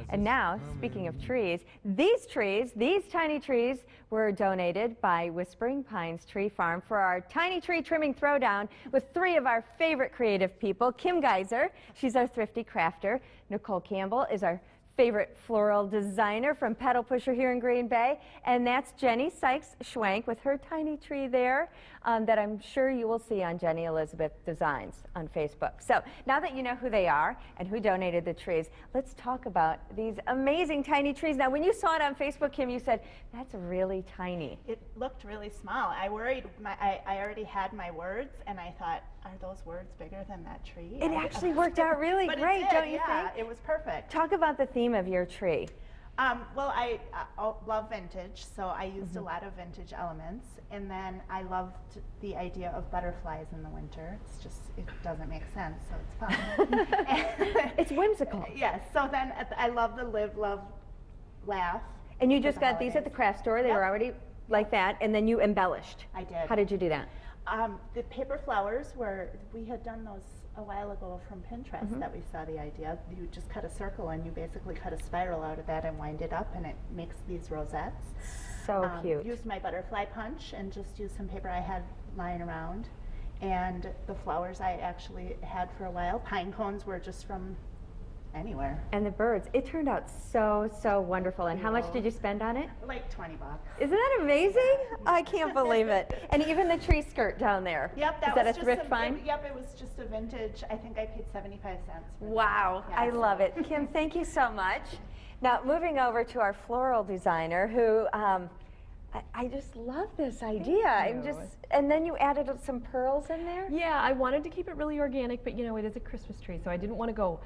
And now, speaking of trees, these tiny trees, were donated by Whispering Pines Tree Farm for our tiny tree trimming throwdown with 3 of our favorite creative people. Kim Geiser, she's our thrifty crafter. Nichole Campbell is our favorite floral designer from Petal Pusher here in Green Bay. And that's Jennie Sykes Schwenk with her tiny tree there that I'm sure you will see on Jennie Elizabeth Designs on Facebook. So now that you know who they are and who donated the trees, let's talk about these amazing tiny trees. Now, when you saw it on Facebook, Kim, you said, that's really tiny. It looked really small. I worried, I already had my words, and I thought, are those words bigger than that tree? It actually worked out really great, don't you think? Yeah, it was perfect. Talk about the theme of your tree. Well, I love vintage, so I used a lot of vintage elements, and then I loved the idea of butterflies in the winter. It's just, it doesn't make sense, so it's fun. It's whimsical. Yes, so then I love the live, love, laugh. And you just got these at the craft store. They were already like that, and then you embellished. I did. How did you do that? The paper flowers we had done those a while ago from Pinterest that we saw the idea. You just cut a circle and you basically cut a spiral out of that and wind it up, and it makes these rosettes. So cute. Used my butterfly punch and just used some paper I had lying around. And the flowers I actually had for a while. Pine cones were just from anywhere. And the birds. It turned out so, so wonderful. And how much did you spend on it? Like 20 bucks. Isn't that amazing? I can't believe it. And even the tree skirt down there. Yep, Is that a thrift find? Yep, it was just a vintage. I think I paid 75 cents for Wow, that. I love it. Kim, thank you so much. Now, moving over to our floral designer who, I just love this idea. And then you added some pearls in there? Yeah, I wanted to keep it really organic, but you know, it is a Christmas tree, so I didn't want to go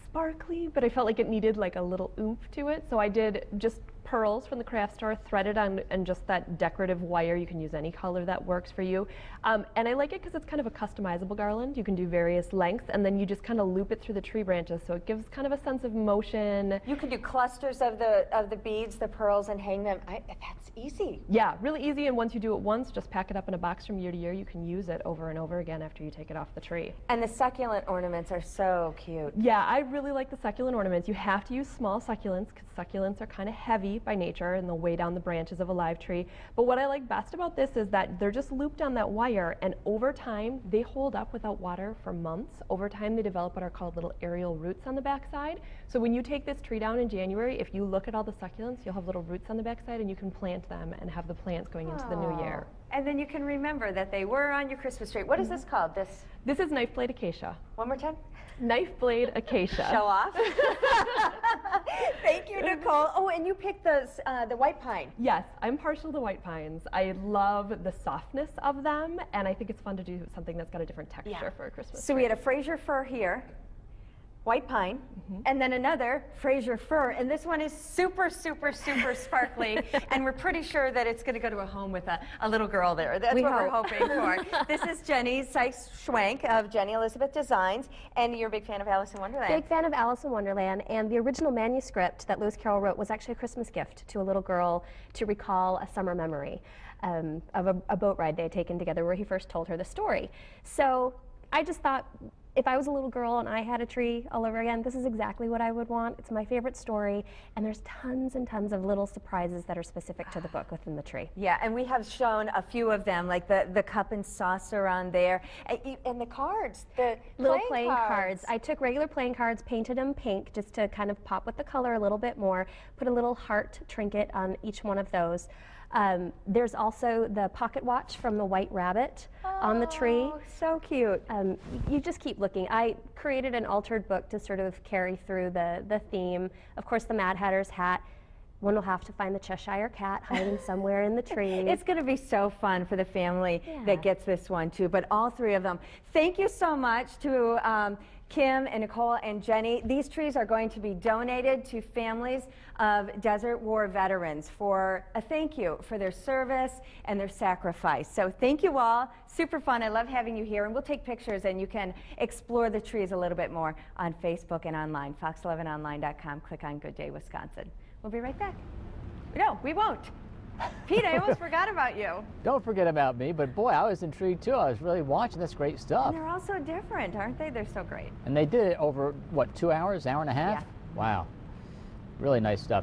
sparkly, but I felt like it needed like a little oomph to it, so I did just pearls from the craft store, threaded on, and just that decorative wire. You can use any color that works for you. And I like it because it's kind of a customizable garland. You can do various lengths, and then you just kind of loop it through the tree branches, so it gives kind of a sense of motion. You could do clusters of the beads, the pearls, and hang them. That's easy. Yeah, really easy, and once you do it once, just pack it up in a box from year to year. You can use it over and over again after you take it off the tree. And the succulent ornaments are so cute. Yeah, I really like the succulent ornaments. You have to use small succulents because succulents are kind of heavy by nature and they'll weigh down the branches of a live tree. But what I like best about this is that they're just looped on that wire, and over time they hold up without water for months. Over time they develop what are called little aerial roots on the backside. So when you take this tree down in January, if you look at all the succulents, you'll have little roots on the backside, and you can plant them and have the plants going into the new year. And then you can remember that they were on your Christmas tree. What is this called? This is knife blade acacia. One more time. Knife blade acacia. Show off. Thank you, Nichole. Oh, and you picked the white pine. Yes, I'm partial to white pines. I love the softness of them, and I think it's fun to do something that's got a different texture for a Christmas tree. So we had a Fraser fir here, white pine, and then another Fraser fir, and this one is super, super, super sparkly, and we're pretty sure that it's going to go to a home with a little girl there. That's what we're hoping for. This is Jennie Sykes Schwenk of Jennie Elizabeth Designs, and you're a big fan of Alice in Wonderland. Big fan of Alice in Wonderland, and the original manuscript that Lewis Carroll wrote was actually a Christmas gift to a little girl to recall a summer memory of a boat ride they had taken together where he first told her the story. So I just thought, if I was a little girl and I had a tree all over again, this is exactly what I would want. It's my favorite story, and there's tons and tons of little surprises that are specific to the book within the tree. Yeah, and we have shown a few of them, like the cup and saucer on there, and the cards, the little playing cards. I took regular playing cards, painted them pink just to kind of pop with the color a little bit more, put a little heart trinket on each one of those. There's also the pocket watch from the White Rabbit on the tree. Oh, so cute. You just keep looking. I created an altered book to sort of carry through the theme. Of course, the Mad Hatter's hat. One will have to find the Cheshire Cat hiding somewhere in the tree. It's going to be so fun for the family that gets this one too, but all 3 of them. Thank you so much to Kim and Nichole and Jennie. These trees are going to be donated to families of Desert War veterans for a thank you for their service and their sacrifice. So thank you all. Super fun. I love having you here, and we'll take pictures and you can explore the trees a little bit more on Facebook and online, fox11online.com. Click on Good Day Wisconsin. We'll be right back. No, we won't. Pete, I almost forgot about you. Don't forget about me, but boy, I was intrigued too. I was really watching this great stuff. And they're all so different, aren't they? They're so great. And they did it over, what, 2 hours, hour and a half? Yeah. Wow. really nice stuff.